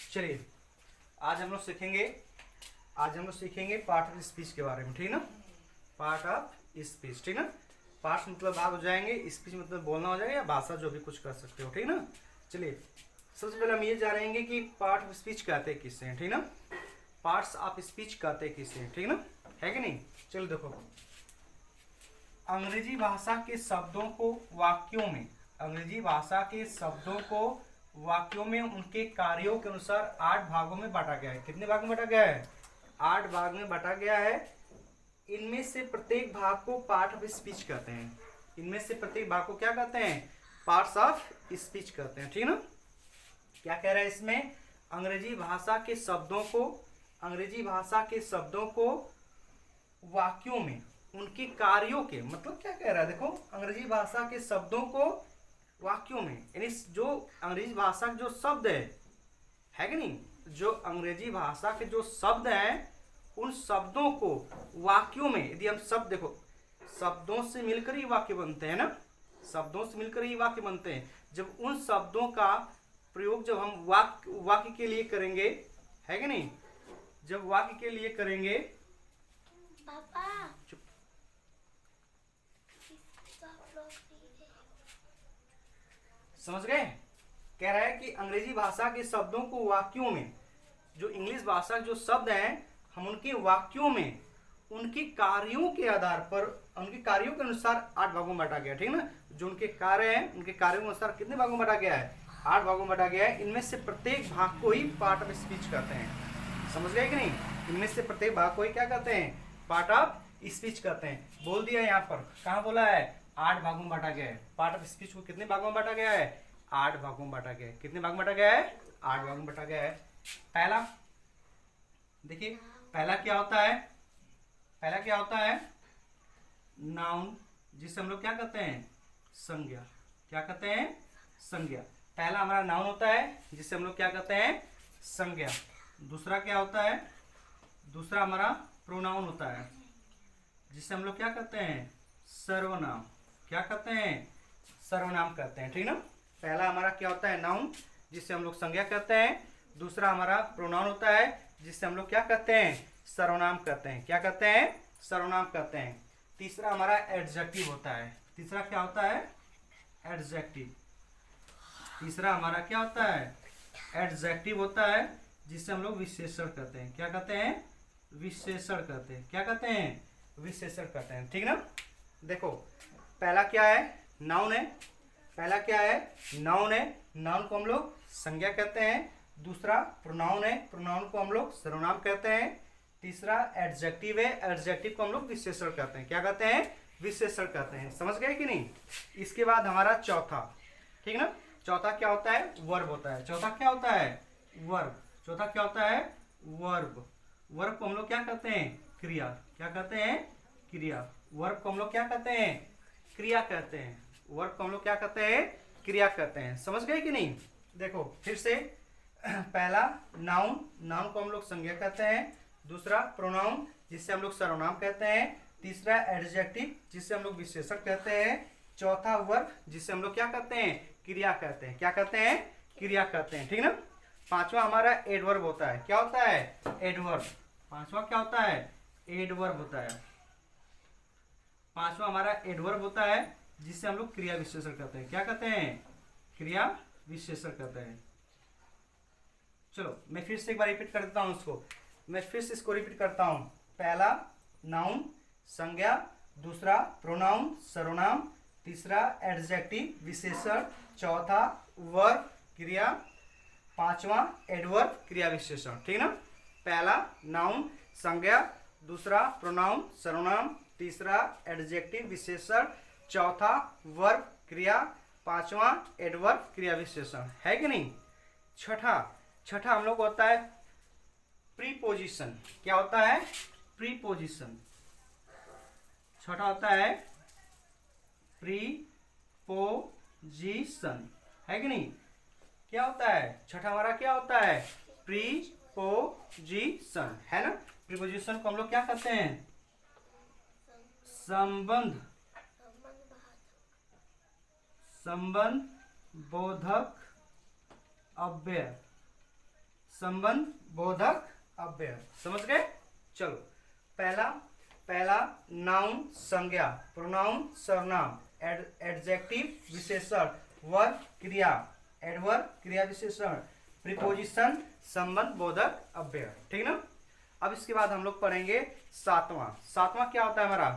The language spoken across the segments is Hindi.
चलिए आज हम लोग सीखेंगे पार्ट ऑफ स्पीच के बारे में, ठीक ना। पार्ट ऑफ स्पीच, ठीक ना। पार्ट मतलब भाग हो जाएंगे, स्पीच मतलब बोलना हो जाएगा या भाषा, जो भी कुछ कर सकते हो, ठीक ना। चलिए सबसे पहले हम ये जानेंगे कि पार्ट ऑफ स्पीच कहते हैं किससे हैं, ठीक ना। पार्ट्स ऑफ स्पीच कहते हैं किससे हैं, ठीक ना, है कि नहीं। चलिए देखो, अंग्रेजी भाषा के शब्दों को वाक्यों में, अंग्रेजी भाषा के शब्दों को वाक्यों में उनके कार्यों के अनुसार 8 भागों में बांटा गया है। कितने भाग में बांटा गया है? 8 भाग में बांटा गया है। इनमें से प्रत्येक भाग को पार्ट ऑफ स्पीच कहते हैं। इनमें से प्रत्येक भाग को क्या कहते हैं? पार्ट्स ऑफ स्पीच कहते हैं, ठीक ना। क्या कह रहा है इसमें? अंग्रेजी भाषा के शब्दों को वाक्यों में उनके कार्यों के, मतलब क्या कह रहा है देखो, अंग्रेजी भाषा के शब्दों को वाक्यों में, यानी जो अंग्रेजी भाषा के जो शब्द है कि नहीं, जो अंग्रेजी भाषा के जो शब्द हैं उन शब्दों को वाक्यों में, यदि हम शब्द देखो, शब्दों से मिलकर ही वाक्य बनते हैं ना, शब्दों से मिलकर ही वाक्य बनते हैं। जब उन शब्दों का प्रयोग जब हम वाक्य के लिए करेंगे, है कि नहीं, जब वाक्य के लिए करेंगे, पापा समझ गए? कह रहा है कि अंग्रेजी भाषा के शब्दों को वाक्यों में, जो इंग्लिश भाषा के जो शब्द हैं, हम उनके वाक्यों में उनके कार्यों के आधार पर, उनके कार्यों के अनुसार 8 भागों में बांटा गया, ठीक ना। जो उनके कार्य हैं उनके कार्यों के अनुसार कितने भागों में बांटा गया है? 8 भागों में बांटा गया है। इनमें से प्रत्येक भाग को ही पार्ट ऑफ स्पीच कहते हैं। समझ गए कि नहीं? इनमें से प्रत्येक भाग को ही क्या कहते हैं? पार्ट ऑफ स्पीच कहते हैं। बोल दिया यहाँ पर, कहाँ बोला है? 8 भागों में बांटा गया है। पार्ट ऑफ स्पीच को कितने भागों में बांटा गया है? 8 भागों में बांटा गया है। कितने भाग में बांटा गया है? 8 भागों में बांटा गया है। पहला देखिए, पहला क्या होता है? पहला क्या होता है? नाउन, जिसे हम लोग क्या कहते हैं? संज्ञा। क्या कहते हैं? संज्ञा। पहला हमारा नाउन होता है, जिसे हम लोग क्या कहते हैं? संज्ञा। दूसरा क्या होता है? दूसरा हमारा प्रोनाउन होता है, जिसे हम लोग क्या कहते हैं? सर्वनाम। क्या कहते हैं? सर्वनाम कहते हैं, ठीक ना। पहला हमारा क्या होता है? नाउन, जिसे हम लोग संज्ञा कहते हैं। दूसरा हमारा प्रोनाउन होता है, जिससे हम लोग क्या कहते हैं? सर्वनाम कहते हैं। क्या कहते हैं? सर्वनाम कहते हैं। तीसरा हमारा एडजेक्टिव होता है। तीसरा क्या होता है? एडजेक्टिव। तीसरा हमारा क्या होता है? एडजेक्टिव होता है, जिससे हम लोग विशेषण कहते हैं। क्या कहते हैं? विशेषण कहते हैं। क्या कहते हैं? विशेषण कहते हैं, ठीक ना। देखो, पहला क्या है? नाउन है। पहला क्या है? नाउन है। नाउन को हम लोग संज्ञा कहते हैं। दूसरा प्रोनाउन है। प्रोनाउन को हम लोग सर्वनाम कहते हैं। तीसरा एडजेक्टिव है। एडजेक्टिव को हम लोग विशेषण कहते हैं। क्या कहते हैं? विशेषण कहते हैं। समझ गए कि नहीं? इसके बाद हमारा चौथा, ठीक ना। चौथा क्या होता है? वर्ब होता है। चौथा क्या होता है? वर्ब। चौथा क्या होता है? वर्ब। वर्ब को हम लोग क्या कहते हैं? क्रिया। क्या कहते हैं? क्रिया। वर्ब को हम लोग क्या कहते हैं? क्रिया कहते हैं। वर्ब को हम लोग क्या कहते हैं? क्रिया कहते हैं। समझ गए कि नहीं? देखो फिर से, पहला नाउन, नाउन को हम लोग संज्ञा कहते हैं। दूसरा प्रोनाउन, जिससे हम लोग सर्वनाम कहते हैं। तीसरा एडजेक्टिव, जिससे हम लोग विशेषण कहते हैं। चौथा वर्ब, जिससे हम लोग क्या कहते हैं? क्रिया कहते हैं। क्या कहते हैं? क्रिया कहते हैं, ठीक ना। पांचवा हमारा एडवर्ब होता है। क्या होता है? एडवर्ब। पांचवा क्या होता है? एडवर्ब होता है। पांचवा हमारा एडवर्ब होता है, जिससे हम लोग क्रिया विशेषण कहते हैं। क्या कहते हैं? क्रिया विशेषण कहते हैं। चलो मैं फिर से एक बार रिपीट कर देता हूँ उसको। मैं फिर से इसको रिपीट करता हूँ। पहला नाउन संज्ञा, दूसरा प्रोनाउन सर्वनाम, तीसरा एडजेक्टिव विशेषण, चौथा वर्ब क्रिया, पांचवा एडवर्ब क्रिया विशेषण, ठीक ना। पहला नाउन संज्ञा, दूसरा प्रोनाउन सर्वनाम, तीसरा एडजेक्टिव विशेषण, चौथा वर्ब क्रिया, पांचवा एडवर्ब क्रिया विशेषण, है कि नहीं। छठा हम लोग को होता है प्रीपोजिशन। क्या होता है? प्रीपोजिशन। छठा होता है प्रीपोजिशन, है कि नहीं। क्या होता है? छठा हमारा क्या होता है? प्रीपोजिशन, है ना। प्रीपोजिशन को हम लोग क्या कहते हैं? संबंध बोधक अव्यय। संबंध बोधक अव्यय। समझ गए? चलो, पहला नाउन संज्ञा, प्रोनाउन सर्वनाम, एडजेक्टिव विशेषण, वर्ब क्रिया, एडवर्ब क्रिया विशेषण, प्रीपोजिशन संबंध बोधक अव्यय। ठीक ना? अब इसके बाद हम लोग पढ़ेंगे सातवां क्या होता है हमारा?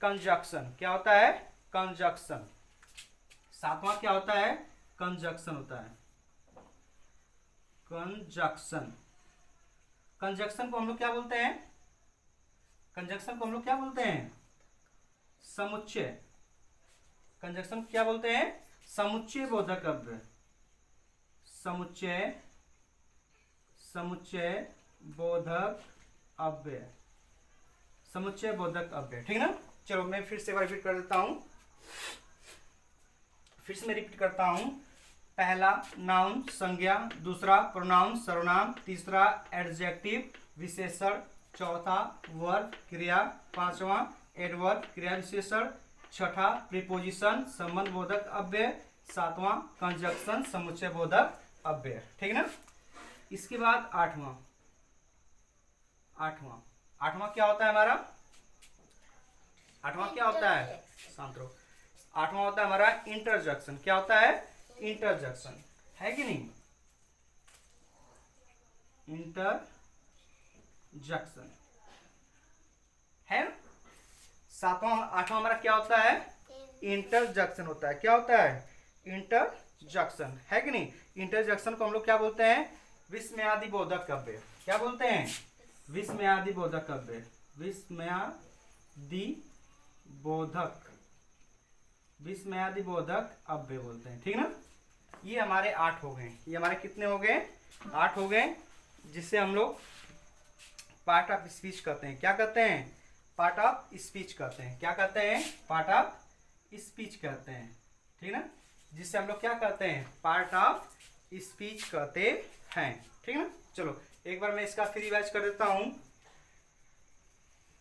कंजक्शन। क्या होता है? कंजक्शन। सातवां क्या होता है? कंजक्शन होता है। कंजक्शन। कंजक्शन को हम लोग क्या बोलते हैं? कंजक्शन को हम लोग क्या बोलते हैं? समुच्चय। कंजक्शन को क्या बोलते हैं? समुच्चय बोधक अव्यय। समुच्चय बोधक अव्यय। समुच्चय बोधक अव्यय। ठीक ना? चलो मैं फिर से रिपीट कर देता हूं। फिर से मैं रिपीट करता हूं। पहला नाउन संज्ञा, दूसरा प्रोनाउन सर्वनाम, तीसरा एडजेक्टिव विशेषण, चौथा वर्ब क्रिया, पांचवा एडवर्ब क्रिया विशेषण, छठा प्रीपोजिशन संबंध बोधक अव्यय, सातवां कंजक्शन समुच्चय बोधक अव्यय। ठीक ना? इसके बाद आठवां क्या होता है हमारा? आठवां क्या होता है? शांत रहो। आठवां होता है हमारा इंटरजेक्शन। क्या होता है? इंटरजेक्शन। है कि नहीं? इंटरजेक्शन है। आठवां हमारा क्या होता है? इंटरजेक्शन होता है। क्या होता है? इंटरजेक्शन। है कि नहीं? इंटरजेक्शन को हम लोग क्या बोलते हैं? विस्मयादि बोधक अव्यय। क्या बोलते हैं? विस्मयादि बोधक अव्यय। विस्मयादि बोधक अव्यय बोलते हैं। ठीक ना? ये हमारे 8 हो गए। ये हमारे कितने हो गए? 8 हो गए, जिससे हम लोग पार्ट ऑफ स्पीच कहते हैं। क्या कहते हैं? पार्ट ऑफ स्पीच कहते हैं। क्या कहते हैं? पार्ट ऑफ स्पीच कहते हैं। ठीक ना? जिससे हम लोग क्या कहते हैं? पार्ट ऑफ स्पीच कहते हैं। ठीक ना? चलो एक बार मैं इसका फिर रिवाइज कर देता हूं।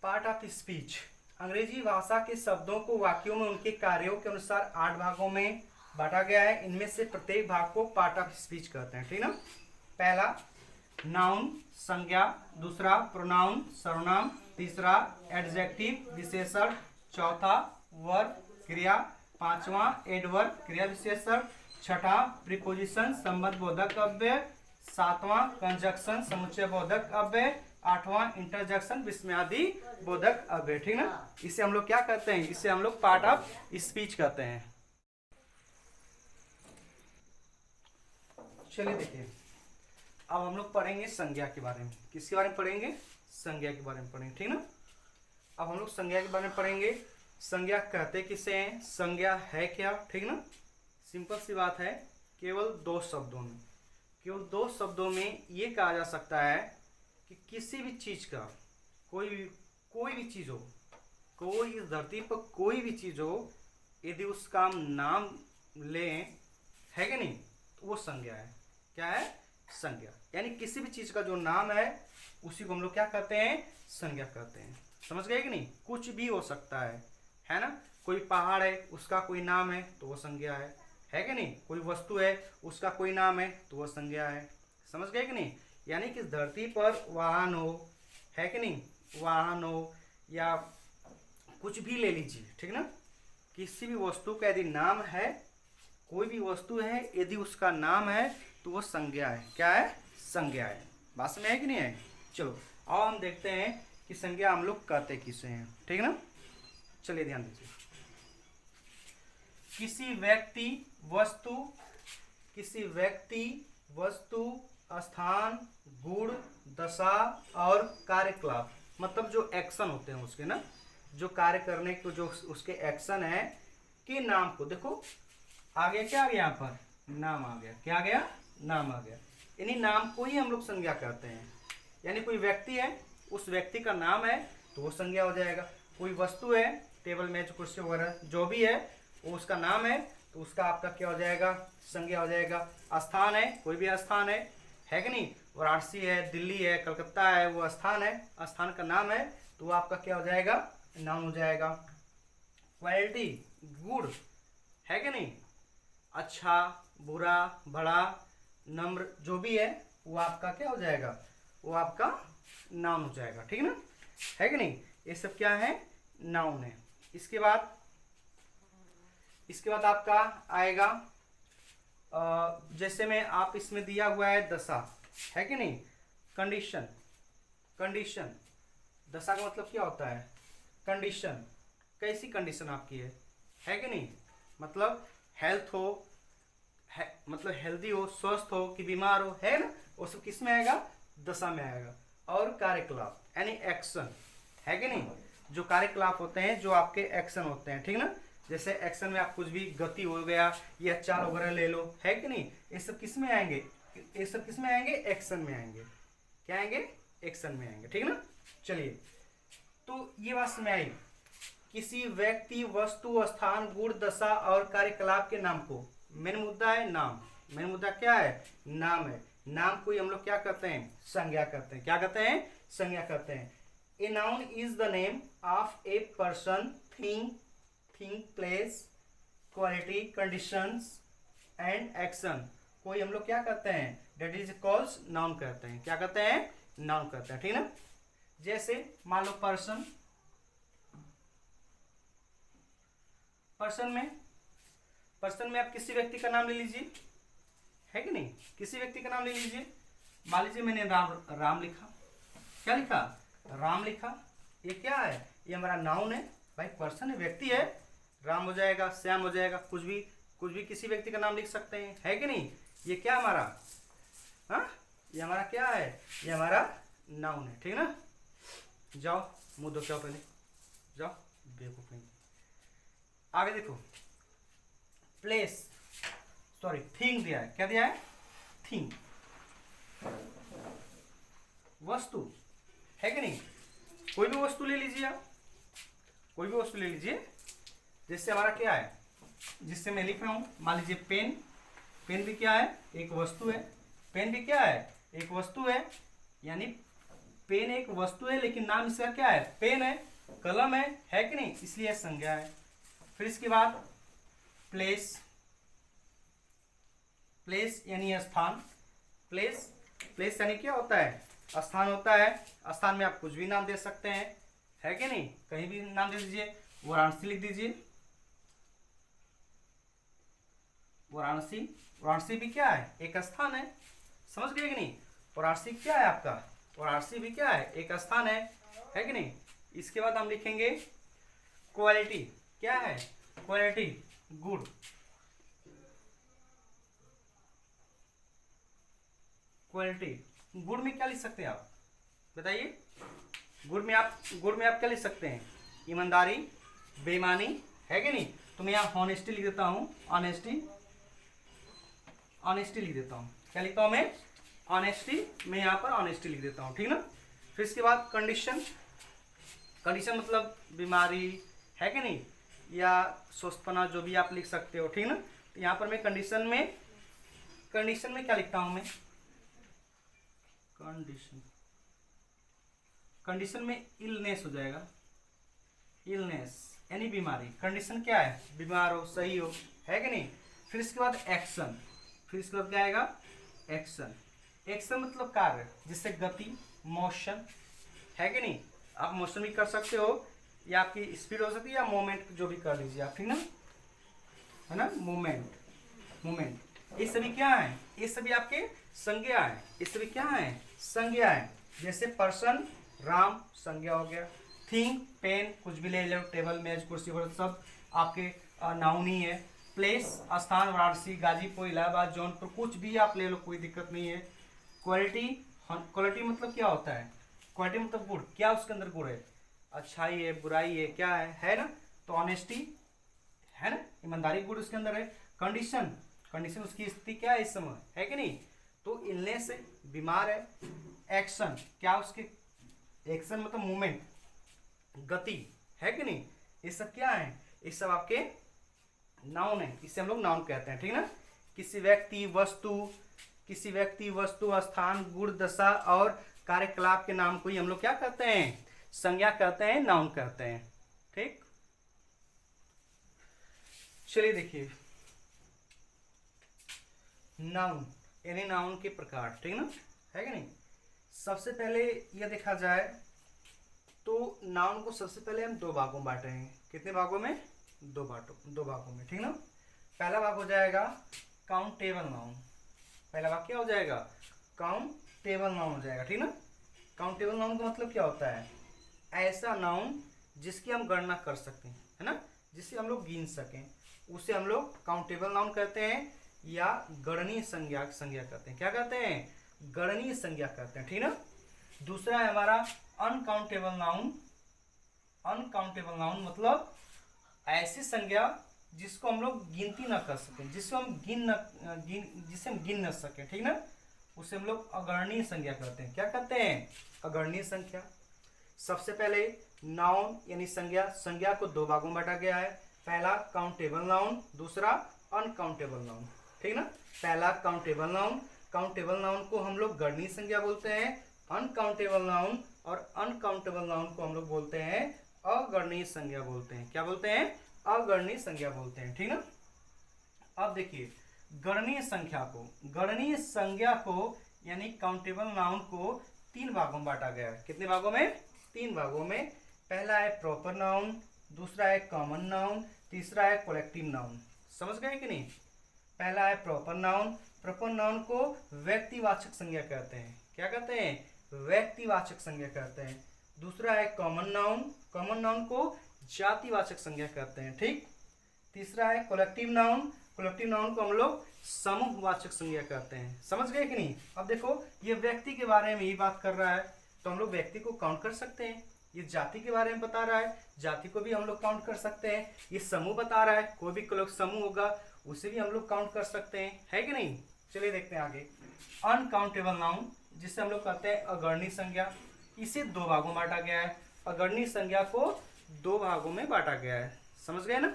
पार्ट ऑफ स्पीच, अंग्रेजी भाषा के शब्दों को वाक्यों में उनके कार्यों के अनुसार 8 भागों में बांटा गया है। इनमें से प्रत्येक भाग को पार्ट ऑफ स्पीच कहते हैं। ठीक ना? पहला नाउन संज्ञा, दूसरा प्रोनाउन सर्वनाम, तीसरा एडजेक्टिव विशेषण, चौथा वर्ब क्रिया, पांचवा एडवर्ब क्रिया विशेषण, छठा प्रीपोजिशन संबंध बोधक अव्यय, सातवां कंजक्शन समुच्चय बोधक अव्यय, आठवां इंटरजेक्शन विस्मयादि बोधक अव्यय। ठीक ना? इसे हम लोग क्या कहते हैं? इसे हम लोग पार्ट ऑफ स्पीच कहते हैं। चलिए देखिए, अब हम लोग पढ़ेंगे संज्ञा के बारे में। किसके बारे में पढ़ेंगे? संज्ञा के बारे में पढ़ेंगे। ठीक ना? अब हम लोग संज्ञा के बारे में पढ़ेंगे। संज्ञा कहते किसे हैं? संज्ञा है क्या? ठीक ना? सिंपल सी बात है, केवल 2 शब्दों में ये कहा जा सकता है कि किसी भी चीज का कोई भी चीज हो, कोई इस धरती पर कोई भी चीज हो, यदि उसका हम नाम लें, है कि नहीं, तो वो संज्ञा है। क्या है? संज्ञा। यानी किसी भी चीज का जो नाम है उसी को हम लोग क्या कहते हैं? संज्ञा कहते हैं। समझ गए कि नहीं? कुछ भी हो सकता है ना? कोई पहाड़ है, उसका कोई नाम है तो वो संज्ञा है कि नहीं? कोई वस्तु है, उसका कोई नाम है तो वो संज्ञा है। समझ गए कि नहीं? यानी कि धरती पर वाहन हो, है कि नहीं, वाहन हो या कुछ भी ले लीजिए, ठीक ना, किसी भी वस्तु का यदि नाम है, कोई भी वस्तु है यदि उसका नाम है तो वो संज्ञा है। क्या है? संज्ञा है। बात में है कि नहीं है? चलो आओ हम देखते हैं कि संज्ञा हम लोग कहते किसे हैं। ठीक ना? चलिए ध्यान दीजिए। किसी व्यक्ति वस्तु स्थान गुण दशा और कार्यकलाप, मतलब जो एक्शन होते हैं उसके ना, जो कार्य करने को जो उसके एक्शन है के नाम को, देखो आगे क्या आ गया, यहाँ पर नाम आ गया। क्या आ गया? नाम आ गया। यानी नाम को ही हम लोग संज्ञा कहते हैं। यानी कोई व्यक्ति है, उस व्यक्ति का नाम है तो वो संज्ञा हो जाएगा। कोई वस्तु है, टेबल मेज कुर्सी वगैरह जो भी है, वो उसका नाम है तो उसका आपका क्या हो जाएगा? संज्ञा हो जाएगा। स्थान है, कोई भी स्थान है कि नहीं, वाराणसी है, दिल्ली है, कलकत्ता है, वो स्थान है, स्थान का नाम है तो वो आपका क्या हो जाएगा? नाम हो जाएगा। क्वालिटी, गुड, है कि नहीं, अच्छा बुरा बड़ा नम्र जो भी है वो आपका क्या हो जाएगा, वो आपका नाउन हो जाएगा, ठीक है ना, है कि नहीं। ये सब क्या है, नाउन है। इसके बाद आपका आएगा जैसे में आप इसमें दिया हुआ है दशा, है कि नहीं, कंडीशन। दशा का मतलब क्या होता है, कंडीशन। कैसी कंडीशन आपकी है कि नहीं, मतलब हेल्थ हो, मतलब हेल्दी हो, स्वस्थ हो कि बीमार हो, है ना, वो सब किस में आएगा, दशा में आएगा। और कार्यकलाप यानी एक्शन, है कि नहीं, जो कार्यकलाप होते हैं, जो आपके एक्शन होते हैं, ठीक ना। जैसे एक्शन में आप कुछ भी गति हो गया या चाल वगैरह ले लो, है कि नहीं, ये सब किस में आएंगे, ये सब किस में आएंगे, एक्शन में आएंगे। क्या आएंगे, एक्शन में आएंगे, ठीक ना। चलिए, तो ये बात समझ आई, किसी व्यक्ति, वस्तु, स्थान, गुण, दशा और कार्यकलाप के नाम को, मेन मुद्दा है नाम। मेन मुद्दा क्या है, नाम है। नाम को हम लोग क्या करते हैं, संज्ञा करते हैं। क्या करते हैं, संज्ञा करते हैं। A noun is the name of a person, thing, place, quality, conditions and action. कोई हम लोग क्या करते हैं, डेट इज कॉल्स नाउन कहते हैं। क्या कहते हैं, नाउन कहते हैं, ठीक ना। जैसे मान लो पर्सन में आप किसी व्यक्ति का नाम ले लीजिए, है कि नहीं, किसी व्यक्ति का नाम ले लीजिए। मान लीजिए मैंने राम लिखा, क्या लिखा, राम लिखा। ये क्या है, ये हमारा नाउन है भाई, पर्सन है, व्यक्ति है। राम हो जाएगा, श्याम हो जाएगा, कुछ भी किसी व्यक्ति का नाम लिख सकते हैं, है कि नहीं। ये क्या हमारा, हाँ, ये हमारा क्या है, ये हमारा नाउन है, ठीक ना। जाओ मुंह धो के आओ, पहले जाओ, बेवकूफ नहीं। आगे देखो, थिंग दिया है। क्या दिया है, थिंग, वस्तु, है कि नहीं। कोई भी वस्तु ले लीजिए आप, कोई भी वस्तु ले लीजिए। जैसे हमारा क्या है, जिससे मैं लिख रहा हूं, मान लीजिए पेन भी क्या है, एक वस्तु है। पेन भी क्या है, एक वस्तु है, यानी पेन एक वस्तु है, लेकिन नाम इसका क्या है, पेन है। कलम है कि नहीं, इसलिए संज्ञा है। फिर इसके बाद प्लेस यानी स्थान। प्लेस यानी क्या होता है, स्थान होता है। स्थान में आप कुछ भी नाम दे सकते हैं, है कि नहीं, कहीं भी नाम दे दीजिए। वाराणसी लिख दीजिए, वाराणसी भी क्या है, एक स्थान है। समझ गए कि नहीं, वाराणसी क्या है आपका, वाराणसी भी क्या है, एक स्थान है कि नहीं। इसके बाद हम लिखेंगे क्वालिटी। क्या है, क्वालिटी, गुड। क्वालिटी, गुड में क्या लिख सकते हैं आप, बताइए। गुड में आप क्या लिख सकते हैं, ईमानदारी, बेईमानी, है कि नहीं। तो मैं यहाँ हॉनेस्टी लिख देता हूँ, ऑनेस्टी लिख देता हूँ। क्या लिखता हूँ मैं, ऑनेस्टी, मैं यहाँ पर ऑनेस्टी लिख देता हूँ, ठीक ना। फिर इसके बाद कंडीशन मतलब बीमारी, है कि नहीं, या स्वस्थपना, जो भी आप लिख सकते हो, ठीक ना। तो यहाँ पर मैं कंडीशन में क्या लिखता हूँ मैं, कंडीशन में इलनेस हो जाएगा, इलनेस यानी बीमारी। कंडीशन क्या है, बीमार हो, सही हो, है कि नहीं। फिर इसके बाद एक्शन, क्या आएगा, एक्शन मतलब कार्य, जिससे गति, मोशन, है कि नहीं। आप मोशन भी कर सकते हो, या आपकी स्पीड हो सकती है, या मोमेंट, जो भी कर लीजिए आप, ठीक ना, है ना। मोमेंट, ये सभी क्या है, ये सभी आपके संज्ञा है। ये सभी क्या है, संज्ञा है। जैसे पर्सन, राम, संज्ञा हो गया। थिंग, पेन, कुछ भी ले लो, टेबल, मेज, कुर्सी वगैरह सब आपके नाउन ही है। प्लेस, स्थान, वाराणसी, गाजीपुर, इलाहाबाद, जौनपुर, कुछ भी आप ले लो, कोई दिक्कत नहीं है। क्वालिटी मतलब क्या होता है, क्वालिटी मतलब गुड, क्या उसके अंदर गुड है, अच्छाई है, बुराई है, क्या है ना। तो ऑनेस्टी है ना, ईमानदारी, गुड उसके अंदर है। कंडीशन उसकी स्थिति क्या है इस समय, है कि नहीं। तो इलनेस है, बीमार है। एक्शन, क्या उसके, एक्शन मतलब मूवमेंट, गति, है कि नहीं। ये सब क्या है, ये सब आपके नाउन है, इसे हम लोग नाउन कहते हैं, ठीक ना। किसी व्यक्ति, वस्तु, स्थान, गुण, दशा और कार्यकलाप के नाम को ही हम लोग क्या कहते हैं, संज्ञा कहते हैं, नाउन कहते हैं, ठीक। चलिए देखिए, नाउन यानी नाउन के प्रकार, ठीक ना। है कि नहीं। सबसे पहले यह देखा जाए तो नाउन को सबसे पहले हम दो भागों में बांटेंगे। कितने भागों में? दो भागों में, ठीक ना। पहला भाग हो जाएगा काउंटेबल नाउन। पहला भाग क्या हो जाएगा? काउंटेबल नाउन हो जाएगा, ठीक ना। काउंटेबल नाउन का मतलब क्या होता है? ऐसा नाउन जिसकी हम गणना कर सकते हैं, है ना, जिसे हम लोग गिन सकें, उसे हम लोग काउंटेबल नाउन कहते हैं या गणनीय संज्ञा कहते हैं। क्या कहते हैं? गणनीय संज्ञा कहते हैं, ठीक ना। दूसरा है हमारा अनकाउंटेबल नाउन। अनकाउंटेबल नाउन मतलब ऐसी संज्ञा जिसको हम लोग गिनती ना कर सकें, जिसे हम गिन न सकें, ठीक ना, उसे हम लोग अगणनीय संज्ञा कहते हैं। क्या कहते हैं? अगणनीय संख्या। सबसे पहले नाउन यानी संज्ञा को दो भागों में बांटा गया है। पहला काउंटेबल नाउन, दूसरा अनकाउंटेबल नाउन, ठीक ना। पहला काउंटेबल नाउन, काउंटेबल नाउन को हम लोग गणनीय संज्ञा बोलते हैं। अनकाउंटेबल नाउन और अनकाउंटेबल नाउन को हम लोग बोलते हैं अगणनीय संज्ञा बोलते हैं। क्या बोलते हैं? अगणनीय संज्ञा बोलते हैं, ठीक ना। अब देखिए गणनीय संज्ञा को यानी काउंटेबल नाउन को तीन भागों में बांटा गया है। कितने भागों में? तीन भागों में। पहला है प्रॉपर नाउन, दूसरा है कॉमन नाउन, तीसरा है कलेक्टिव नाउन। समझ गए कि नहीं? पहला है प्रॉपर नाउन। प्रॉपर नाउन को व्यक्तिवाचक संज्ञा कहते हैं। क्या कहते हैं? व्यक्तिवाचक संज्ञा कहते हैं। दूसरा है कॉमन नाउन। कॉमन नाउन को जातिवाचक संज्ञा कहते हैं, ठीक। तीसरा है कलेक्टिव नाउन। कलेक्टिव नाउन को हम लोग समूहवाचक संज्ञा कहते हैं। समझ गए कि नहीं? अब देखो ये व्यक्ति के बारे में ही बात कर रहा है तो हम लोग व्यक्ति को काउंट कर सकते हैं। ये जाति के बारे में बता रहा है, जाति को भी हम लोग काउंट कर सकते हैं। ये समूह बता रहा है, कोई भी समूह होगा उसे भी हम लोग काउंट कर सकते हैं, है कि नहीं। चलिए देखते हैं आगे। अनकाउंटेबल नाउन जिसे हम लोग कहते हैं अगणनीय संज्ञा, इसे दो भागों में बांटा गया है। अगणनीय संज्ञा को दो भागों में बांटा गया है। समझ गए ना।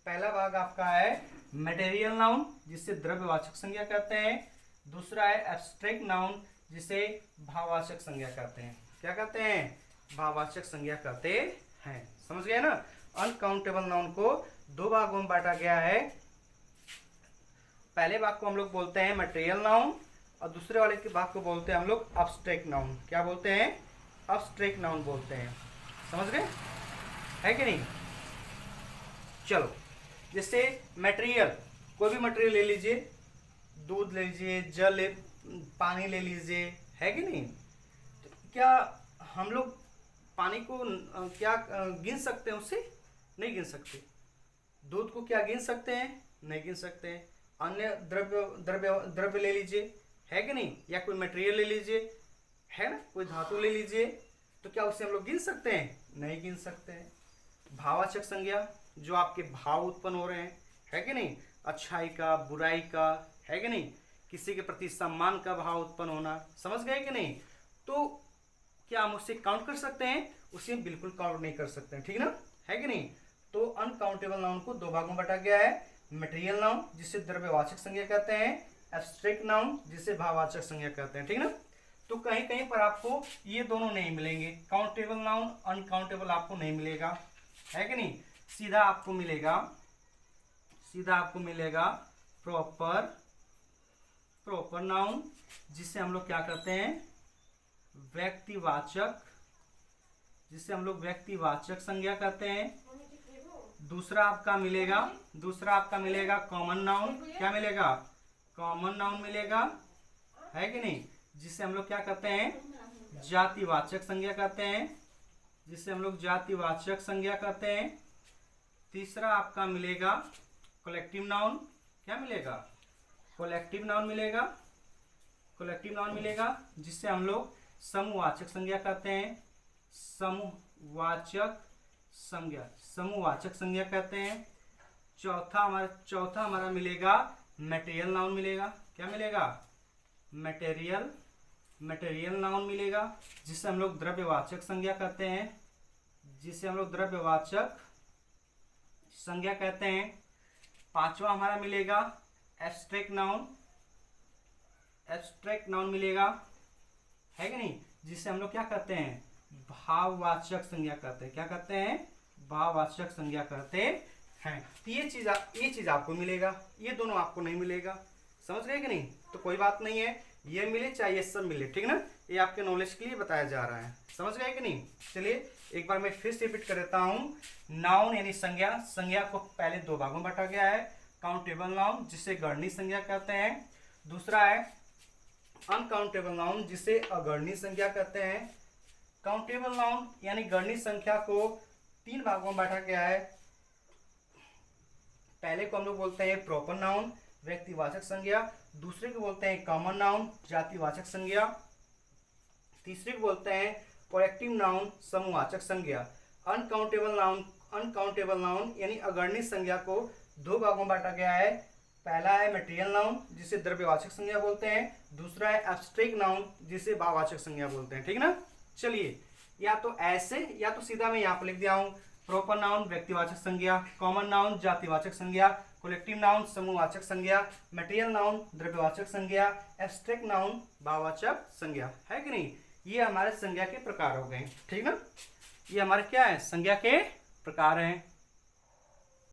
पहला भाग आपका है मटेरियल नाउन जिसे द्रव्यवाचक संज्ञा कहते हैं। दूसरा है एब्स्ट्रैक्ट नाउन जिसे भाववाचक संज्ञा कहते हैं। क्या कहते हैं? भाववाचक संज्ञा कहते हैं। समझ गए ना। अनकाउंटेबल नाउन को दो भागों में बांटा गया है। पहले भाग को हम लोग बोलते हैं मटेरियल नाउन और दूसरे वाले के भाग को बोलते हैं हम लोग एब्स्ट्रैक्ट नाउन। क्या बोलते हैं? एब्स्ट्रैक्ट नाउन बोलते हैं। समझ गए, है कि नहीं। चलो जैसे मटेरियल, कोई भी मटेरियल ले लीजिए, दूध ले लीजिए, पानी ले लीजिए, है कि नहीं। तो क्या हम लोग पानी को क्या गिन सकते हैं? उससे नहीं गिन सकते। दूध को क्या गिन सकते हैं? नहीं गिन सकते। अन्य द्रव्य ले लीजिए, है कि नहीं, या कोई मटेरियल ले लीजिए, है ना, कोई धातु ले लीजिए, तो क्या उसे हम लोग गिन सकते हैं? नहीं गिन सकते। भाववाचक संज्ञा जो आपके भाव उत्पन्न हो रहे हैं, है कि नहीं, अच्छाई का, बुराई का, है कि नहीं, किसी के प्रति सम्मान का भाव उत्पन्न होना। समझ गए कि नहीं। तो क्या हम उसे काउंट कर सकते हैं? उसे बिल्कुल काउंट नहीं कर सकते हैं, ठीक ना, है कि नहीं। तो अनकाउंटेबल नाउन को दो भागों में बांटा गया है। मटेरियल नाउन जिसे द्रव्यवाचक संज्ञा कहते हैं, एब्स्ट्रैक्ट नाउन जिसे भाववाचक संज्ञा कहते हैं, ठीक ना। तो कहीं कहीं पर आपको ये दोनों नहीं मिलेंगे, काउंटेबल नाउन अनकाउंटेबल आपको नहीं मिलेगा, है कि नहीं। सीधा आपको मिलेगा प्रॉपर नाउन जिसे हम लोग क्या करते हैं? व्यक्तिवाचक संज्ञा कहते हैं। दूसरा आपका मिलेगा कॉमन नाउन। क्या मिलेगा? कॉमन नाउन मिलेगा, है कि नहीं, जिसे हम लोग क्या कहते हैं? जातिवाचक संज्ञा कहते हैं। तीसरा आपका मिलेगा कलेक्टिव नाउन। क्या मिलेगा? कलेक्टिव नाउन मिलेगा जिससे हम लोग समूहवाचक संज्ञा कहते हैं। समूहवाचक संज्ञा कहते हैं। चौथा हमारा मिलेगा मटेरियल नाउन मिलेगा। क्या मिलेगा? मटेरियल नाउन मिलेगा जिसे हम लोग द्रव्यवाचक संज्ञा कहते हैं। पांचवा हमारा मिलेगा एब्स्ट्रैक्ट नाउन मिलेगा, है कि नहीं, जिसे हम लोग क्या कहते हैं? भाववाचक संज्ञा कहते हैं। क्या कहते हैं? भाववाचक संज्ञा कहते हैं। तो ये चीज आपको मिलेगा, ये दोनों आपको नहीं मिलेगा। समझ गए कि नहीं? तो कोई बात नहीं है, ये मिले चाहे ये सब मिले, ठीक ना, ये आपके नॉलेज के लिए बताया जा रहा है। समझ गए कि नहीं? चलिए एक बार मैं फिर से रिपीट कर देता हूँ। नाउन यानी संज्ञा, संज्ञा को पहले दो भागों में बांटा गया है। काउंटेबल नाउन जिसे गणनीय संज्ञा कहते हैं, दूसरा है अनकाउंटेबल नाउन जिसे अगणनीय संज्ञा कहते हैं। काउंटेबल नाउन यानी गणनीय संख्या को तीन भागों में बांटा गया है। पहले को हम लोग बोलते हैं प्रॉपर नाउन व्यक्तिवाचक संज्ञा, दूसरे को बोलते हैं कॉमन नाउन जातिवाचक संज्ञा, तीसरे को बोलते हैं कलेक्टिव नाउन समूहवाचक संज्ञा। अनकाउंटेबल नाउन यानी अगणनीय संज्ञा को दो भागों में बांटा गया है। पहला है मटेरियल नाउन जिसे द्रव्यवाचक संज्ञा बोलते हैं, दूसरा है एब्स्ट्रैक्ट नाउन जिसे भाववाचक संज्ञा बोलते हैं, ठीक ना। चलिए या तो ऐसे या तो सीधा मैं यहाँ पर लिख दिया हूँ, प्रॉपर नाउन व्यक्तिवाचक संज्ञा, कॉमन नाउन जातिवाचक संज्ञा, कलेक्टिव नाउन समूहवाचक संज्ञा, मटेरियल नाउन द्रव्यवाचक संज्ञा, एब्स्ट्रैक्ट नाउन भाववाचक संज्ञा, है कि नहीं। ये हमारे संज्ञा के प्रकार हो गए, ठीक ना। ये हमारे क्या है, संज्ञा के प्रकार हैं।